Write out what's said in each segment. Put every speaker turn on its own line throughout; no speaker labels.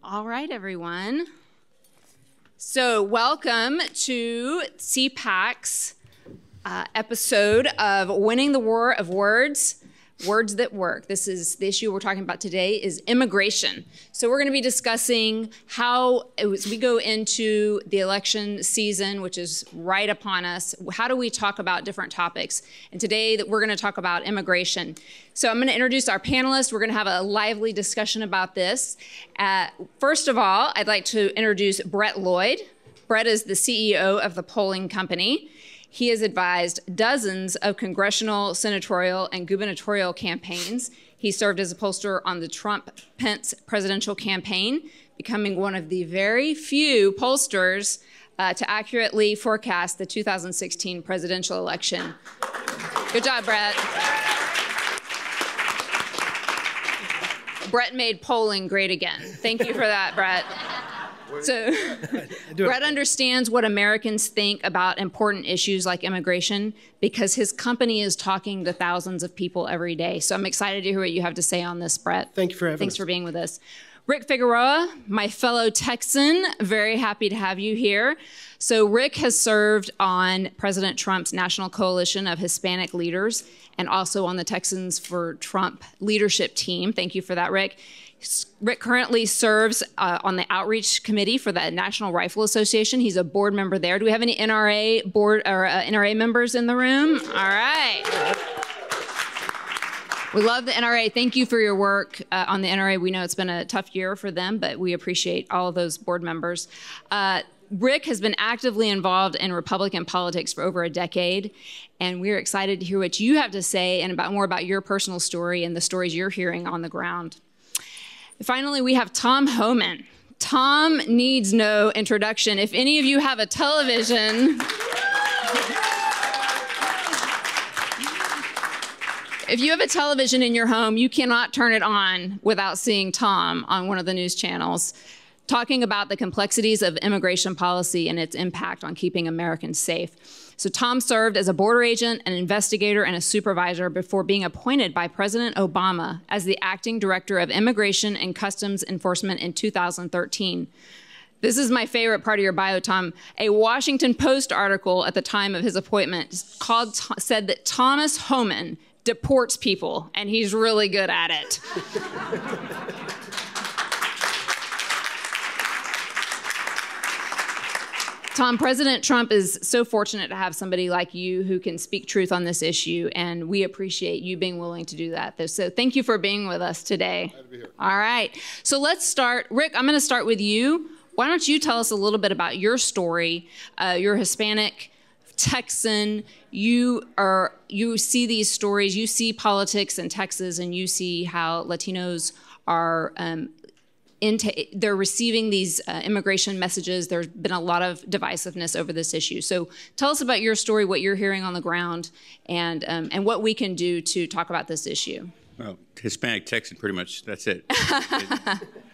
All right, everyone. So welcome to CPAC's episode of Winning the War of Words, Words That Work. This is the issue we're talking about today is immigration. So we're going to be discussing how, as we go into the election season, which is right upon us, how do we talk about different topics? And today we're going to talk about immigration. So I'm going to introduce our panelists. We're going to have a lively discussion about this. First of all, I'd like to introduce Brett Loyd. Brett is the CEO of the polling company. He has advised dozens of congressional, senatorial, and gubernatorial campaigns. He served as a pollster on the Trump-Pence presidential campaign, becoming one of the very few pollsters to accurately forecast the 2016 presidential election. Good job, Brett. Brett made polling great again. Thank you for that, Brett. So Brett understands what Americans think about important issues like immigration because his company is talking to thousands of people every day. So I'm excited to hear what you have to say on this, Brett.
Thank you for having us.
Thanks for being with us. Rick Figueroa, my fellow Texan, very happy to have you here. So Rick has served on President Trump's National Coalition of Hispanic Leaders and also on the Texans for Trump leadership team. Thank you for that, Rick. Rick currently serves on the outreach committee for the National Rifle Association. He's a board member there. Do we have any NRA board or NRA members in the room? All right. We love the NRA. Thank you for your work on the NRA. We know it's been a tough year for them, but we appreciate all of those board members. Rick has been actively involved in Republican politics for over a decade, and we're excited to hear what you have to say and more about your personal story and the stories you're hearing on the ground. Finally, we have Tom Homan. Tom needs no introduction. If any of you have a television, if you have a television in your home, you cannot turn it on without seeing Tom on one of the news channels talking about the complexities of immigration policy and its impact on keeping Americans safe. So Tom served as a border agent, an investigator, and a supervisor before being appointed by President Obama as the acting director of Immigration and Customs Enforcement in 2013. This is my favorite part of your bio, Tom. A Washington Post article at the time of his appointment said that Thomas Homan deports people, and he's really good at it. Tom, President Trump is so fortunate to have somebody like you who can speak truth on this issue, and we appreciate you being willing to do that. So thank you for being with us today.
Glad to be here.
All right. So let's start. Rick, I'm going to start with you. Why don't you tell us a little bit about your story? You're Hispanic, Texan. You see these stories. You see politics in Texas, and you see how Latinos are they're receiving these immigration messages. There's been a lot of divisiveness over this issue. So tell us about your story, what you're hearing on the ground, and what we can do to talk about this issue.
Well, Hispanic, Texan, pretty much, that's it.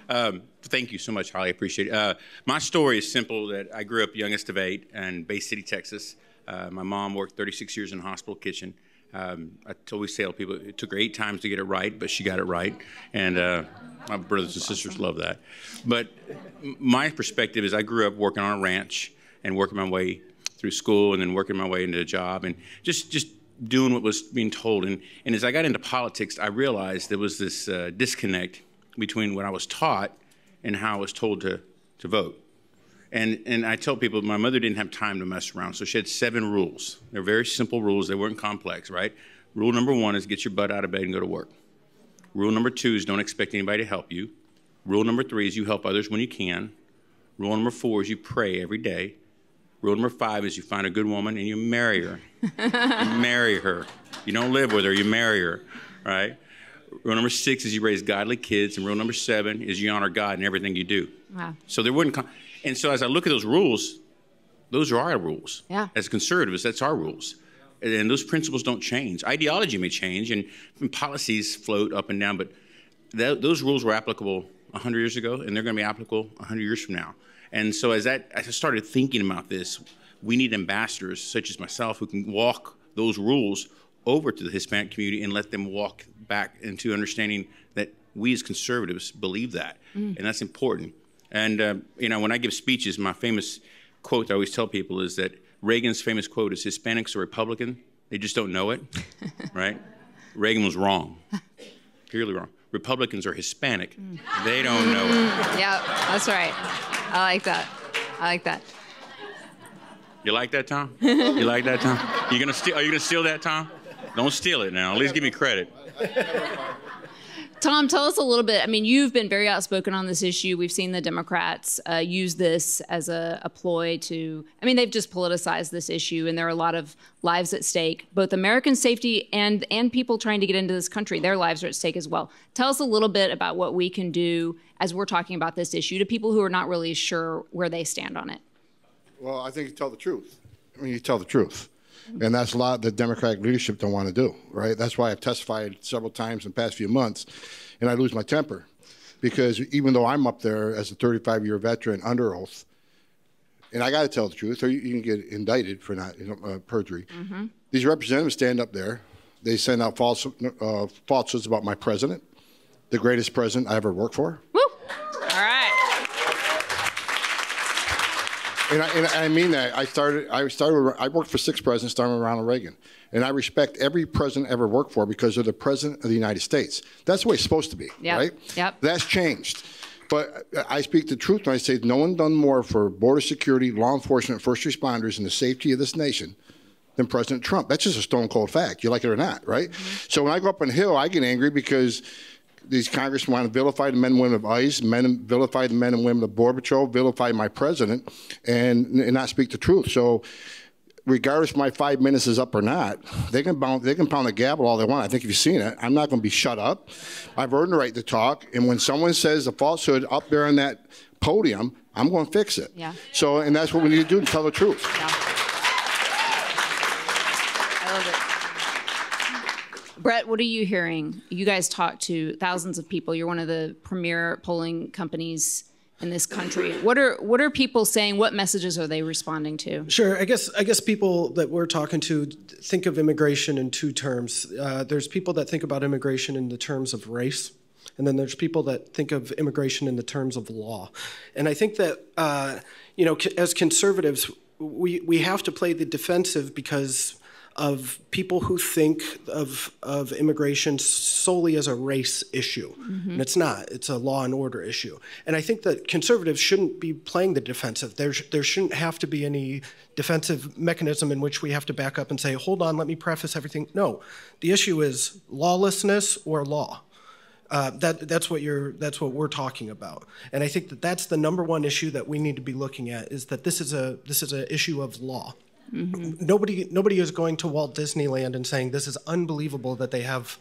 Thank you so much, Holly, I appreciate it. My story is simple, that I grew up youngest of 8 in Bay City, Texas. My mom worked 36 years in a hospital kitchen. I always tell people it took her 8 times to get it right, but she got it right. And my brothers and sisters love that. But my perspective is I grew up working on a ranch and working my way through school and then working my way into a job and just doing what was being told. And as I got into politics, I realized there was this disconnect between what I was taught and how I was told to vote. And I tell people my mother didn't have time to mess around, so she had 7 rules. They're very simple rules. They weren't complex, right? Rule number 1 is get your butt out of bed and go to work. Rule number 2 is don't expect anybody to help you. Rule number 3 is you help others when you can. Rule number 4 is you pray every day. Rule number 5 is you find a good woman and you marry her. You marry her. You don't live with her, you marry her, right? Rule number 6 is you raise godly kids, and rule number 7 is you honor God in everything you do.
Wow.
So there wouldn't and so as I look at those rules, those are our rules.
Yeah.
As conservatives, that's our rules. And those principles don't change. Ideology may change, and policies float up and down, but those rules were applicable 100 years ago, and they're going to be applicable 100 years from now. And so as I started thinking about this, we need ambassadors such as myself who can walk those rules over to the Hispanic community and let them walk back into understanding that we as conservatives believe that, and that's important. And, you know, when I give speeches, my famous quote I always tell people is that Reagan's famous quote is, Hispanics are Republican, they just don't know it, right? Reagan was wrong, purely wrong. Republicans are Hispanic, they don't know it.
Yeah, that's right. I like that. I like that.
You like that, Tom? You like that, Tom? Are you gonna steal that, Tom? Don't steal it now, at least give me credit.
Tom, tell us a little bit. I mean, you've been very outspoken on this issue. We've seen the Democrats use this as a ploy to, I mean, they've just politicized this issue, and there are a lot of lives at stake, both American safety and people trying to get into this country. Their lives are at stake as well. Tell us a little bit about what we can do as we're talking about this issue to people who are not really sure where they stand on it.
Well, I think you tell the truth. I mean, you tell the truth. And that's a lot that Democratic leadership don't want to do, right? That's why I've testified several times in the past few months, and I lose my temper. Because even though I'm up there as a 35-year veteran under oath, and I got to tell the truth, or you can get indicted for not perjury. These representatives stand up there. They send out falsehoods about my president, the greatest president I ever worked for.
Woo! All right.
And I mean that. I worked for 6 presidents, starting with Ronald Reagan. And I respect every president I ever worked for because they're the president of the United States. That's the way it's supposed to be, right?
Yep.
That's changed. But I speak the truth when I say no one done more for border security, law enforcement, first responders, and the safety of this nation than President Trump. That's just a stone cold fact, you like it or not, right? So when I go up on the Hill, I get angry because these congressmen want to vilify the men and women of ICE, vilify the men and women of Border Patrol, vilify my president, and not speak the truth. So regardless if my 5 minutes is up or not, they can pound the gavel all they want. I think if you've seen it, I'm not going to be shut up. I've earned the right to talk, and when someone says a falsehood up there on that podium, I'm going to fix it.
Yeah.
So, and that's what we need to do, to tell the truth.
Yeah. I love it. Brett, what are you hearing? You guys talk to thousands of people. You're one of the premier polling companies in this country. What are people saying? What messages are they responding to?
Sure. I guess people that we're talking to think of immigration in 2 terms. There's people that think about immigration in the terms of race, and then there's people that think of immigration in the terms of law. And I think that you know, as conservatives, we have to play the defensive because of people who think of immigration solely as a race issue. And it's not. It's a law and order issue. And I think that conservatives shouldn't be playing the defensive. There shouldn't have to be any defensive mechanism in which we have to back up and say, hold on, let me preface everything. No, the issue is lawlessness or law. That's what we're talking about. And I think that that's the #1 issue that we need to be looking at, is that this is an issue of law. Nobody is going to Walt Disneyland and saying this is unbelievable that they have,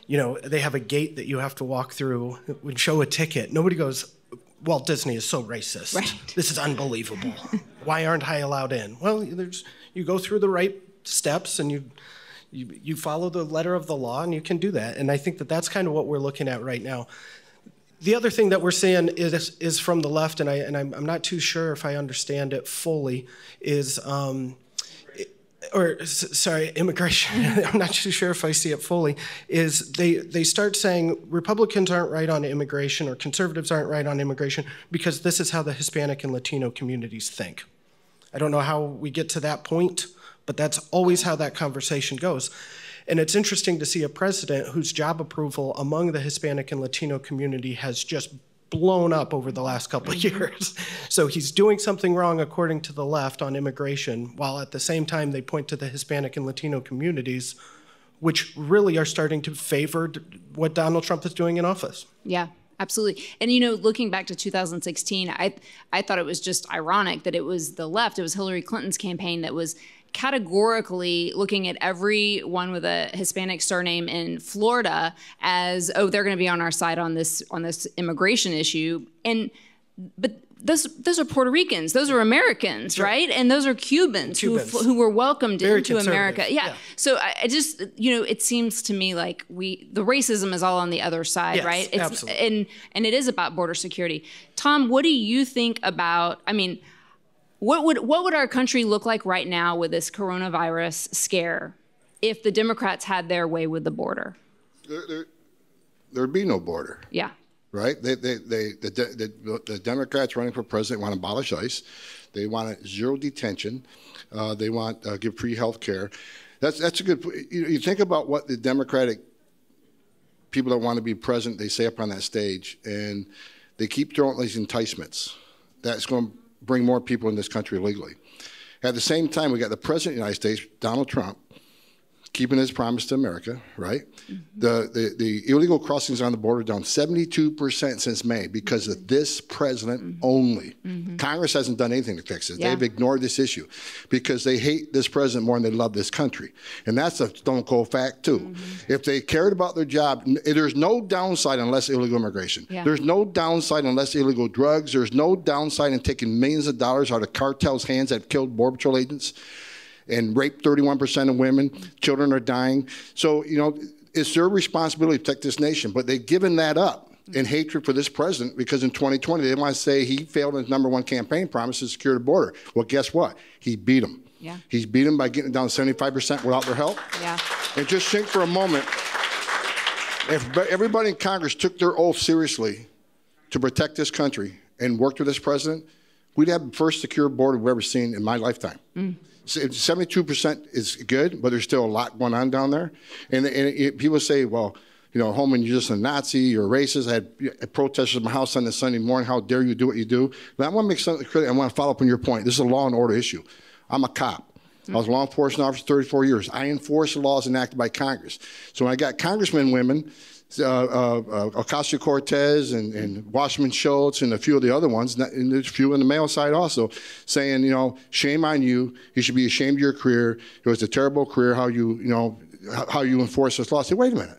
you know, they have a gate that you have to walk through and show a ticket. Nobody goes, Walt Disney is so racist. Right. This is unbelievable. Why aren't I allowed in? Well, you go through the right steps and you follow the letter of the law, and you can do that. And I think that that's kind of what we're looking at right now. The other thing that we're seeing is from the left, and I'm not too sure if I understand it fully, is immigration. I'm not too sure if I see it fully. Is they start saying Republicans aren't right on immigration or conservatives aren't right on immigration because this is how the Hispanic and Latino communities think. I don't know how we get to that point, but that's always how that conversation goes. And it's interesting to see a president whose job approval among the Hispanic and Latino community has just blown up over the last couple of years. So he's doing something wrong according to the left on immigration, while at the same time they point to the Hispanic and Latino communities, which really are starting to favor what Donald Trump is doing in office.
Yeah. Absolutely. And, you know, looking back to 2016, I thought it was just ironic that it was the left, it was Hillary Clinton's campaign that was categorically looking at everyone with a Hispanic surname in Florida as, oh, they're going to be on our side on this immigration issue. But those are Puerto Ricans, those are Americans, sure. Right? And those are Cubans. Who were welcomed into America. Yeah. So I just, you know, it seems to me like the racism is all on the other side, yes, right? It's, absolutely. And it is about border security. Tom, what do you think about, I mean, what would our country look like right now with this coronavirus scare if the Democrats had their way with the border?
Let there'd be no border.
Yeah.
Right? The Democrats running for president want to abolish ICE. They want zero detention. They want give free health care. That's a good. You think about what the Democratic people that want to be president, they say up on that stage, and they keep throwing these enticements. That's going to bring more people in this country illegally. At the same time, we got the president of the United States, Donald Trump, keeping his promise to America, right? The illegal crossings on the border down 72% since May because of this president only. Congress hasn't done anything to fix it. They've ignored this issue because they hate this president more than they love this country. And that's a stone cold fact too. If they cared about their job, there's no downside unless illegal immigration. There's no downside unless illegal drugs. There's no downside in taking millions of dollars out of cartels' hands that have killed Border Patrol agents and raped 31% of women. Children are dying. So, you know, it's their responsibility to protect this nation. But they've given that up in hatred for this president because in 2020, they want to say he failed his #1 campaign promise to secure the border. Well, guess what? He beat them. He's beat them by getting it down to 75% without their help. And just think for a moment, if everybody in Congress took their oath seriously to protect this country and worked with this president, we'd have the first secure border we've ever seen in my lifetime. 72% is good, but there's still a lot going on down there. And people say, well, you know, Homan, you're just a Nazi, you're a racist. I had protesters at my house on this Sunday morning. How dare you do what you do? But I want to make something clear. I want to follow up on your point. This is a law and order issue. I'm a cop. I was a law enforcement officer for 34 years. I enforce the laws enacted by Congress. So when I got congressmen, women, Ocasio-Cortez and Wasserman Schultz and a few of the other ones, and there's a few on the male side also, saying, you know, shame on you. You should be ashamed of your career. It was a terrible career, how you enforce this law. I say, wait a minute.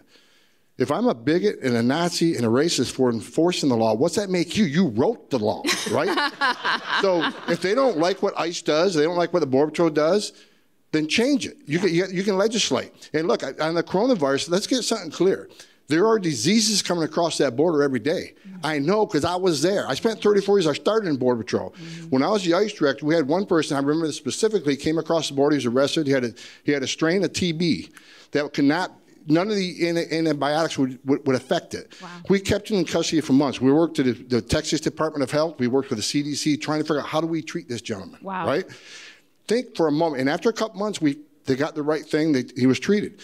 If I'm a bigot and a Nazi and a racist for enforcing the law, what's that make you? You wrote the law, right? So if they don't like what ICE does, they don't like what the Border Patrol does, then change it. You can legislate. And look, on the coronavirus, let's get something clear. There are diseases coming across that border every day. I know because I was there. I spent 34 years. I started in Border Patrol. When I was the ICE director, we had one person, I remember this specifically, came across the border. He was arrested. He had a strain of TB that could not, none of the antibiotics would affect it. We kept him in custody for months. We worked at the Texas Department of Health. We worked with the CDC trying to figure out how do we treat this gentleman, right? Think for a moment. And after a couple months, they got the right thing. He was treated.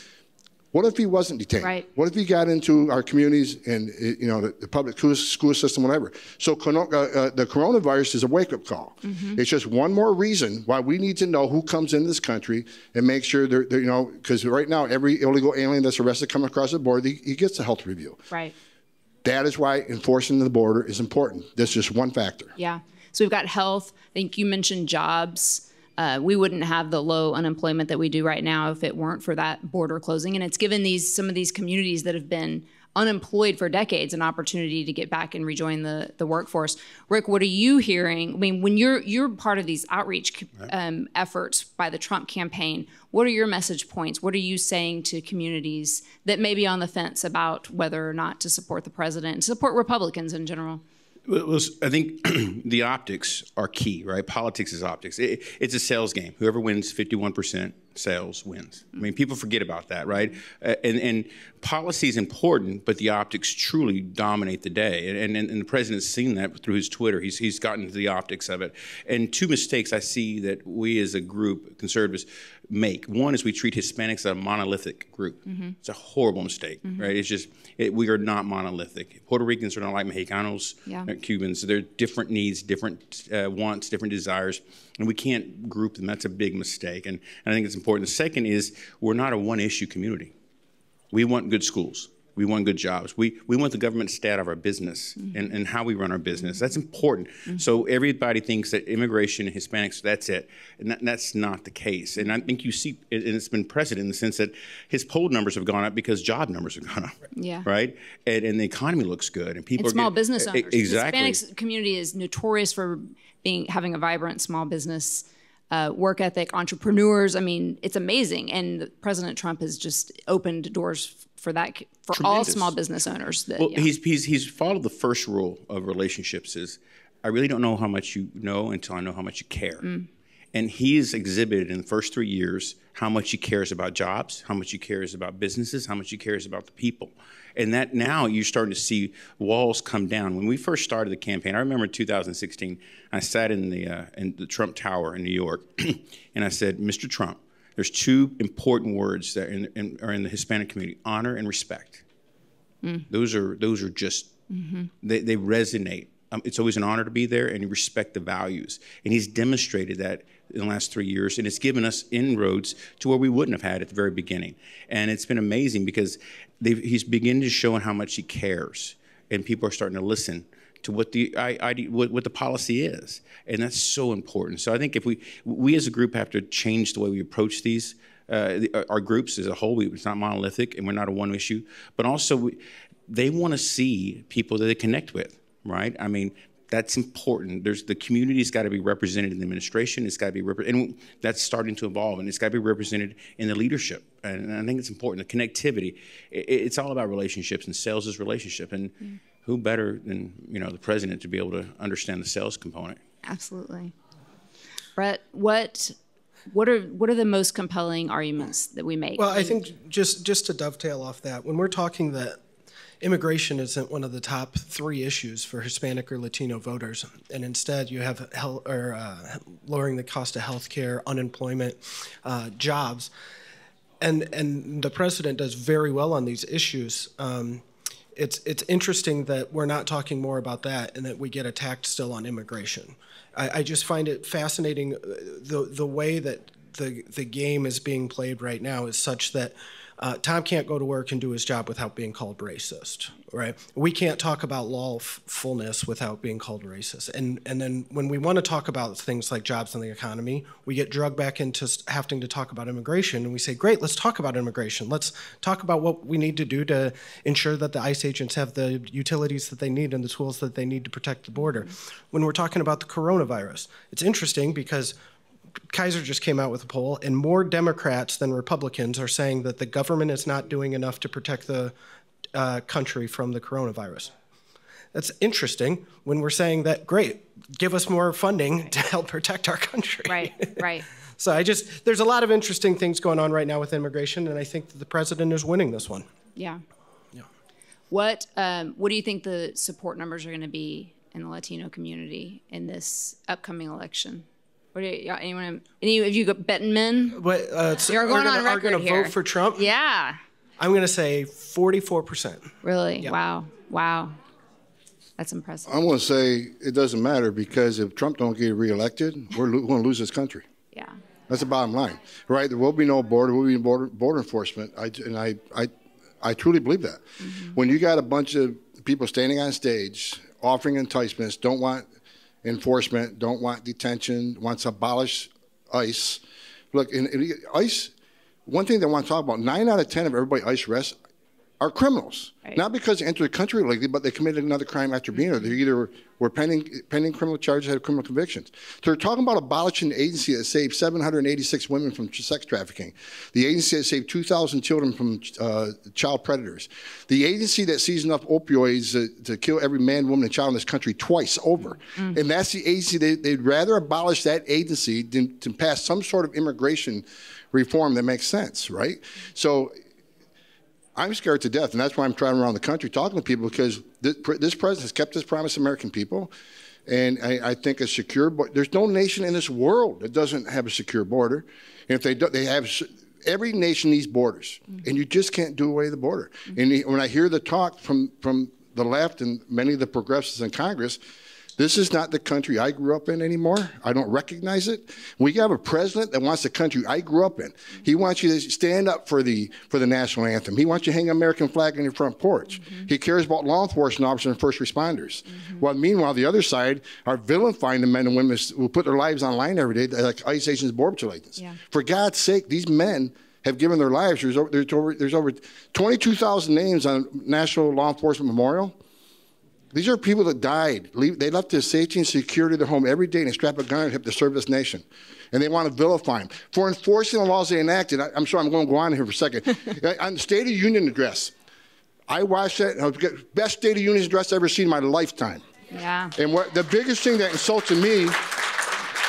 What if he wasn't detained? What if he got into our communities and, you know, the public school system, whatever? So the coronavirus is a wake-up call. It's just one more reason why we need to know who comes into this country and make sure they're you know, because right now every illegal alien that's arrested coming across the border, he gets a health review. That is why enforcing the border is important. That's just one factor.
So we've got health. I think you mentioned jobs. We wouldn't have the low unemployment that we do right now if it weren't for that border closing. And it's given some of these communities that have been unemployed for decades an opportunity to get back and rejoin the workforce. Rick, what are you hearing? I mean, when you're part of these outreach efforts by the Trump campaign, what are your message points? What are you saying to communities that may be on the fence about whether or not to support the president and support Republicans in general?
Well, I think the optics are key, right? Politics is optics. It's a sales game. Whoever wins 51% sales wins. I mean, people forget about that, right? And policy is important, but the optics truly dominate the day. And the president's seen that through his Twitter. He's gotten to the optics of it. And two mistakes I see that we as a group, conservatives, make. One is we treat Hispanics as a monolithic group. It's a horrible mistake, right? It's just, we are not monolithic. Puerto Ricans are not like Mexicanos, Cubans. They're different needs, different wants, different desires, and we can't group them. That's a big mistake, and I think it's important. The second is we're not a one-issue community. We want good schools. We want good jobs. We want the government to stay out of our business and how we run our business. That's important. So everybody thinks that immigration and Hispanics, that's it. And that's not the case. And I think you see, and it's been precedent in the sense that his poll numbers have gone up because job numbers have gone up. Right? And the economy looks good. And people
and small business owners.
Exactly.
The Hispanic community is notorious for having a vibrant small business work ethic, entrepreneurs. I mean, it's amazing. And President Trump has just opened doors for that, for all small business owners.
Well, he's followed the first rule of relationships is, I really don't know how much you know until I know how much you care. And he's exhibited in the first 3 years how much he cares about jobs, how much he cares about businesses, how much he cares about the people. And that now you're starting to see walls come down. When we first started the campaign, I remember in 2016, I sat in the Trump Tower in New York, and I said, Mr. Trump, there's two important words that are in the Hispanic community: honor and respect. Those are just, they resonate. It's always an honor to be there, and you respect the values. And he's demonstrated that in the last 3 years, and it's given us inroads to where we wouldn't have had at the very beginning. And it's been amazing because he's beginning to show how much he cares, and people are starting to listen to what the policy is, and that's so important. So I think if we as a group have to change the way we approach these, our groups as a whole. It's not monolithic, and we're not a one issue, but also they want to see people that they connect with, right? I mean, that's important. The community's got to be represented in the administration. It's got to be and that's starting to evolve, and it's got to be represented in the leadership. And I think it's important. The connectivity. It's all about relationships, and sales is relationship. And who better than the president to be able to understand the sales component?
Absolutely. Brett, what are the most compelling arguments that we make?
Well, I think just to dovetail off that, when we're talking that immigration isn't one of the top 3 issues for Hispanic or Latino voters, and instead you have lowering the cost of health care, unemployment, jobs, and the president does very well on these issues. It's interesting that we're not talking more about that, and that we get attacked still on immigration. I just find it fascinating the way that the game is being played right now is such that Tom can't go to work and do his job without being called racist, right? We can't talk about lawfulness without being called racist. And then when we want to talk about things like jobs and the economy, we get drugged back into having to talk about immigration. And we say, great, let's talk about immigration. Let's talk about what we need to do to ensure that the ICE agents have the utilities that they need and the tools that they need to protect the border. When we're talking about the coronavirus, it's interesting because Kaiser just came out with a poll, and more Democrats than Republicans are saying that the government is not doing enough to protect the country from the coronavirus. That's interesting when we're saying that, great, give us more funding to help protect our country.
Right.
So there's a lot of interesting things going on right now with immigration, and I think that the president is winning this one.
Yeah. What do you think the support numbers are going to be in the Latino community in this upcoming election? Any of you betting men?
You're going on record here. Are going to vote for Trump?
Yeah.
I'm going to say 44%.
Really?
Yep.
Wow. That's impressive.
I'm going to say it doesn't matter, because if Trump don't get reelected, we're going to lose this country.
Yeah.
That's the bottom line, right? There will be no border. There will be border enforcement. I truly believe that. When you got a bunch of people standing on stage offering enticements, don't want enforcement, don't want detention, wants to abolish ICE. Look, in ICE, one thing they want to talk about, 9 out of 10 of everybody ICE arrests are criminals. Right. Not because they entered the country illegally, but they committed another crime after being there. They either were pending criminal charges, had criminal convictions. So they're talking about abolishing the agency that saved 786 women from sex trafficking, the agency that saved 2,000 children from child predators, the agency that sees enough opioids to kill every man, woman, and child in this country twice over. And that's the agency, they'd rather abolish that agency than to pass some sort of immigration reform that makes sense, right? So I'm scared to death, and that's why I'm traveling around the country talking to people, because this president has kept his promise to American people, and I think a secure border. There's no nation in this world that doesn't have a secure border, and if they do, they have. Every nation needs borders, and you just can't do away with the border. And when I hear the talk from the left and many of the progressives in Congress, this is not the country I grew up in anymore. I don't recognize it. We have a president that wants the country I grew up in. He wants you to stand up for the national anthem. He wants you to hang an American flag on your front porch. He cares about law enforcement officers and first responders. Well, meanwhile, the other side are vilifying the men and women who put their lives on line every day, like ICE agents, border patrol agents. Yeah. For God's sake, these men have given their lives. There's over 22,000 names on National Law Enforcement Memorial. These are people that died. They left their safety and security of their home every day and strap a gun on their hip to serve this nation. And they want to vilify them for enforcing the laws they enacted. I'm sure I'm going to go on here for a second. On the State of the Union address, I watched that. Best State of the Union address I've ever seen in my lifetime.
Yeah.
And the biggest thing that insulted me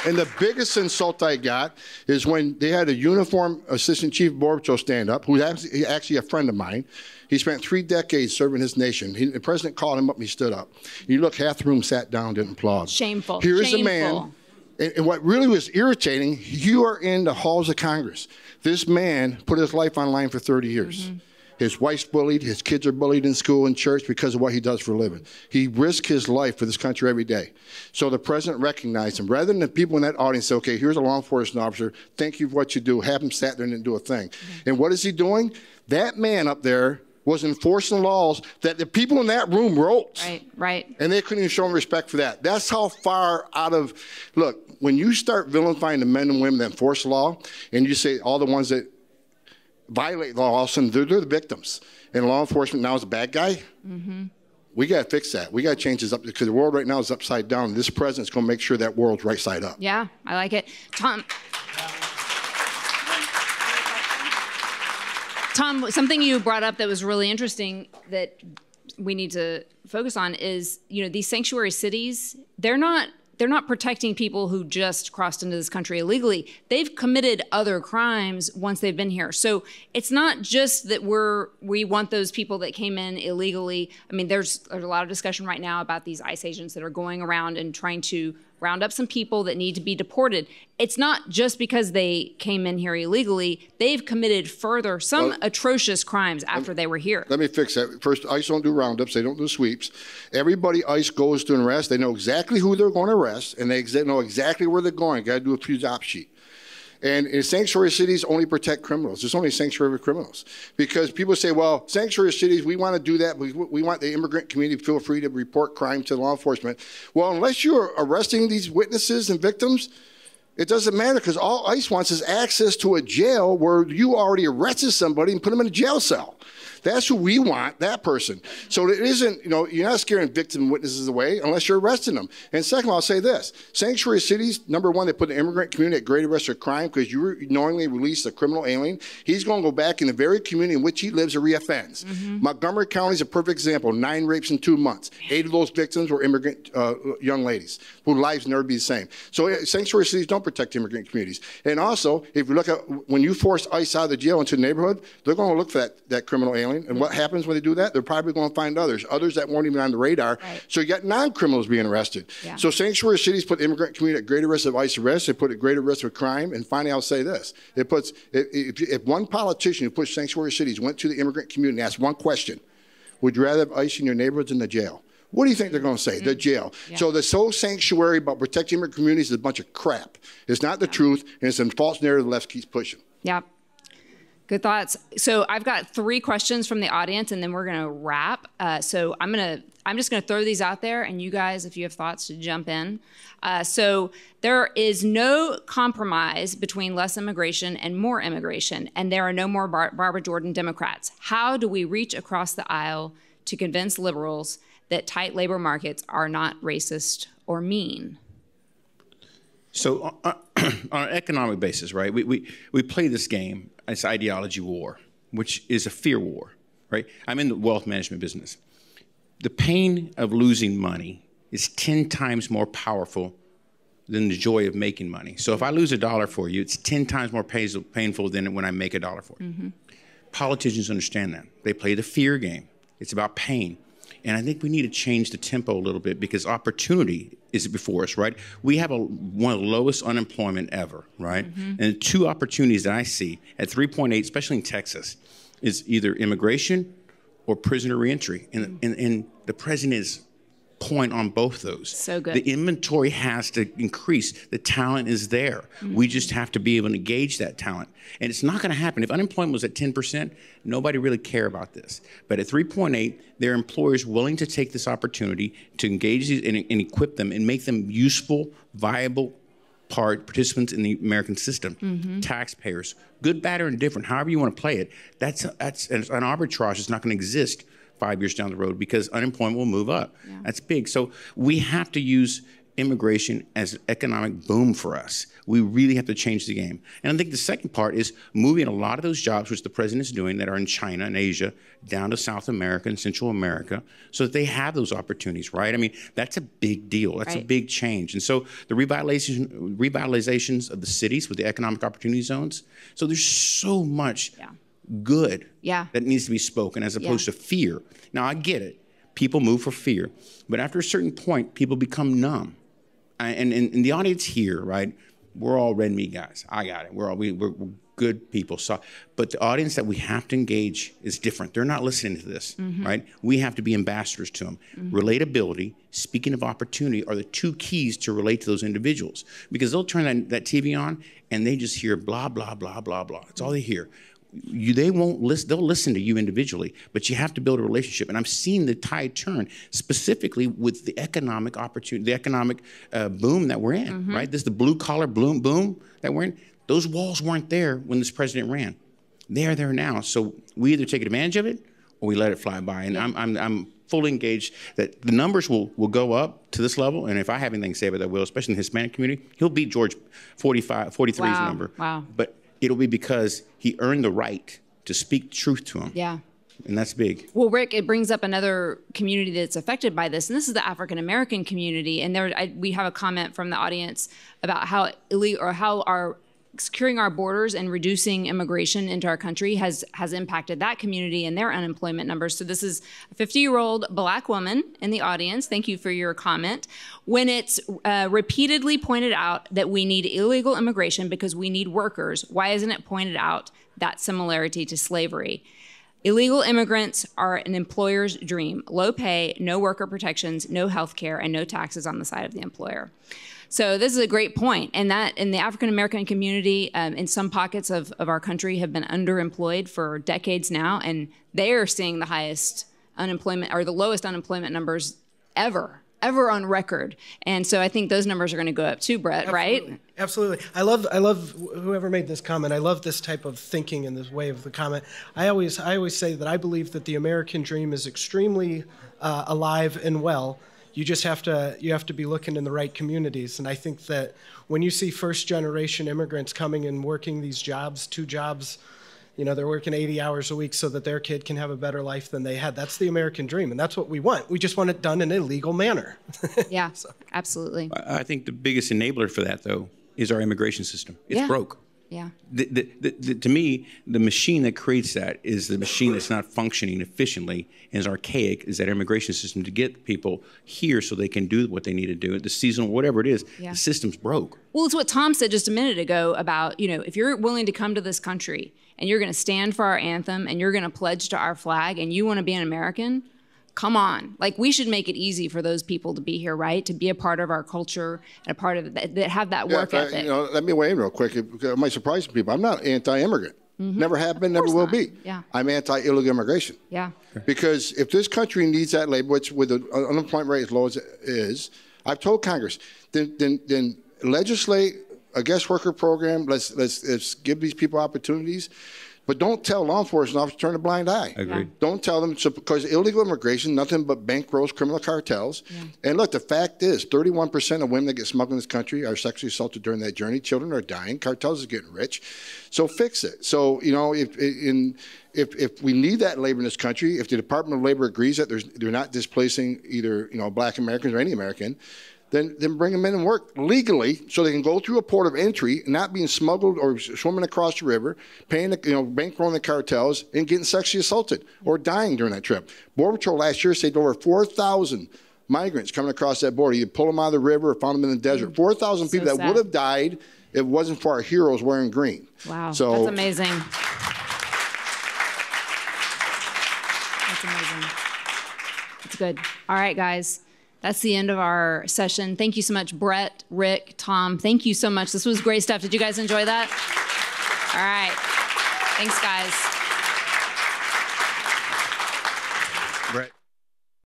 And the biggest insult I got is when they had a uniformed Assistant Chief Border Patrol stand up, who's actually a friend of mine. He spent 3 decades serving his nation. The president called him up and he stood up. You look, half the room sat down, didn't applaud.
Shameful.
Here is
Shameful.
a man, and what really was irritating, you are in the halls of Congress. This man put his life on line for 30 years. Mm-hmm. His wife's bullied, his kids are bullied in school and church because of what he does for a living. He risked his life for this country every day. So the president recognized him. Rather than the people in that audience say, okay, here's a law enforcement officer, thank you for what you do, have him sat there and didn't do a thing. Mm-hmm. And what is he doing? That man up there was enforcing laws that the people in that room wrote.
Right.
And they couldn't even show him respect for that. That's how far out of, look, when you start vilifying the men and women that enforce law, and you say all the ones that violate law, all of a sudden they're the victims. And law enforcement now is a bad guy. Mm-hmm. We got to fix that. We got to change this up because the world right now is upside down. And this president's going to make sure that world's right side up.
Yeah, I like it. Tom, something you brought up that was really interesting that we need to focus on is, these sanctuary cities, they're not protecting people who just crossed into this country illegally. They've committed other crimes once they've been here. So it's not just that we want those people that came in illegally. I mean, there's a lot of discussion right now about these ICE agents that are going around and trying to round up some people that need to be deported. It's not just because they came in here illegally. They've committed some atrocious crimes after they were here. Let
me fix that. First, ICE don't do roundups. They don't do sweeps. Everybody ICE goes to arrest. They know exactly who they're going to arrest, and they know exactly where they're going. Got to do a pre-op sheet. And in sanctuary cities only protect criminals. There's only sanctuary criminals. Because people say, well, sanctuary cities, we want to do that. We want the immigrant community to feel free to report crime to law enforcement. Well, unless you're arresting these witnesses and victims, it doesn't matter because all ICE wants is access to a jail where you already arrested somebody and put them in a jail cell. That's who we want, that person. So it isn't, you're not scaring victim witnesses away unless you're arresting them. And second, I'll say this. Sanctuary cities, number one, they put the immigrant community at greater risk of crime because you knowingly release a criminal alien. He's going to go back in the very community in which he lives and reoffends. Mm-hmm. Montgomery County is a perfect example. 9 rapes in 2 months. 8 of those victims were immigrant young ladies whose lives never be the same. So sanctuary cities don't protect immigrant communities. And also, if you look at when you force ICE out of the jail into the neighborhood, they're going to look for that criminal alien. And what happens when they do that? They're probably going to find others that weren't even on the radar. Right. So you got non-criminals being arrested. Yeah. So sanctuary cities put the immigrant community at greater risk of ICE arrest. They put at greater risk of crime. And finally, I'll say this. If one politician who puts sanctuary cities went to the immigrant community and asked one question, would you rather have ICE in your neighborhoods than the jail? What do you think they're going to say? Mm-hmm. The jail. Yeah. So the sole sanctuary about protecting immigrant communities is a bunch of crap. It's not the truth, and it's a false narrative the left keeps pushing.
Yeah. Good thoughts. So I've got 3 questions from the audience, and then we're going to wrap. So I'm just going to throw these out there, and you guys, if you have thoughts, to jump in. So there is no compromise between less immigration and more immigration, and there are no more Barbara Jordan Democrats. How do we reach across the aisle to convince liberals that tight labor markets are not racist or mean?
So on an economic basis, right, we play this game, it's ideology war, which is a fear war, right? I'm in the wealth management business. The pain of losing money is 10 times more powerful than the joy of making money. So if I lose $1 for you, it's 10 times more painful than when I make $1 for you. Mm-hmm. Politicians understand that. They play the fear game. It's about pain. And I think we need to change the tempo a little bit because opportunity is before us, right? We have one of the lowest unemployment ever, right? Mm-hmm. And the 2 opportunities that I see at 3.8, especially in Texas, is either immigration or prisoner reentry. And the president is point on both those.
So good.
The inventory has to increase. The talent is there. Mm-hmm. We just have to be able to engage that talent. And it's not going to happen. If unemployment was at 10%, nobody really care about this. But at 3.8, there are employers willing to take this opportunity to engage these and equip them and make them useful, viable participants in the American system. Mm-hmm. Taxpayers, good, bad, or indifferent, however you want to play it, that's an arbitrage that's not going to exist 5 years down the road because unemployment will move up. Yeah. That's big. So we have to use immigration as an economic boom for us. We really have to change the game. And I think the second part is moving a lot of those jobs, which the president is doing, that are in China and Asia, down to South America and Central America, so that they have those opportunities, right? I mean, that's a big deal. That's a big change. And so the revitalizations of the cities with the economic opportunity zones. So there's so much good that needs to be spoken as opposed to fear. Now, I get it. People move for fear. But after a certain point, people become numb. And in the audience here, right, we're all red meat guys. I got it. We're good people. So, but the audience that we have to engage is different. They're not listening to this, right? We have to be ambassadors to them. Relatability, speaking of opportunity, are the two keys to relate to those individuals. Because they'll turn that TV on and they just hear blah, blah, blah, blah, blah. That's all they hear. They won't listen. They'll listen to you individually, but you have to build a relationship. And I'm seeing the tide turn specifically with the economic opportunity, the economic boom that we're in, right? This is the blue collar boom that we're in. Those walls weren't there when this president ran. They are there now. So we either take advantage of it or we let it fly by. And I'm fully engaged that the numbers will go up to this level. And if I have anything to say about that, I will, especially in the Hispanic community. He'll beat George 43's number.
Wow.
But it'll be because he earned the right to speak truth to him.
Yeah.
And that's big.
Well, Rick, it brings up another community that's affected by this, and this is the African-American community. And we have a comment from the audience about how our securing our borders and reducing immigration into our country has impacted that community and their unemployment numbers. So this is a 50-year-old Black woman in the audience. Thank you for your comment. When it's repeatedly pointed out that we need illegal immigration because we need workers, why isn't it pointed out that similarity to slavery? Illegal immigrants are an employer's dream. Low pay, no worker protections, no health care, and no taxes on the side of the employer. So this is a great point. And that in the African-American community, in some pockets of our country have been underemployed for decades now, and they are seeing the highest unemployment or the lowest unemployment numbers ever on record. And so I think those numbers are going to go up too, Brett, right?
Absolutely. I love whoever made this comment. I love this type of thinking and this way of the comment. I always say that I believe that the American dream is extremely alive and well. You just have to be looking in the right communities. And I think that when you see first generation immigrants coming and working these jobs, 2 jobs, they're working 80 hours a week so that their kid can have a better life than they had. That's the American dream, and that's what we want. We just want it done in a legal manner.
Yeah, absolutely.
I think the biggest enabler for that, though, is our immigration system. It's broke.
Yeah.
To me, the machine that creates that is the machine that's not functioning efficiently and is archaic, is that immigration system to get people here so they can do what they need to do. The seasonal, whatever it is, the system's broke.
Well, it's what Tom said just a minute ago about, if you're willing to come to this country and you're going to stand for our anthem and you're going to pledge to our flag and you want to be an American, come on. Like, we should make it easy for those people to be here, right? To be a part of our culture and a part of that have that work ethic.
Let me weigh in real quick. It might surprise people. I'm not anti-immigrant. Never have been, never will be.
Yeah.
I'm anti-illegal immigration.
Yeah.
Because if this country needs that labor, which with the unemployment rate as low as it is, I've told Congress, then legislate a guest worker program. Let's give these people opportunities. But don't tell law enforcement officers to turn a blind eye.
Agreed.
Don't tell them, because illegal immigration, nothing but bankrolls, criminal cartels. Yeah. And look, the fact is, 31% of women that get smuggled in this country are sexually assaulted during that journey. Children are dying. Cartels are getting rich. So fix it. So, if we need that labor in this country, if the Department of Labor agrees that they're not displacing either, Black Americans or any American, then bring them in and work legally so they can go through a port of entry, not being smuggled or swimming across the river, paying bankrolling the cartels and getting sexually assaulted or dying during that trip. Border Patrol last year saved over 4,000 migrants coming across that border. You pull them out of the river or found them in the desert. 4,000 people that would have died if it wasn't for our heroes wearing green.
Wow,
so,
that's amazing. That's amazing. That's good. All right, guys. That's the end of our session. Thank you so much, Brett, Rick, Tom. Thank you so much. This was great stuff. Did you guys enjoy that? All right. Thanks, guys.
Brett.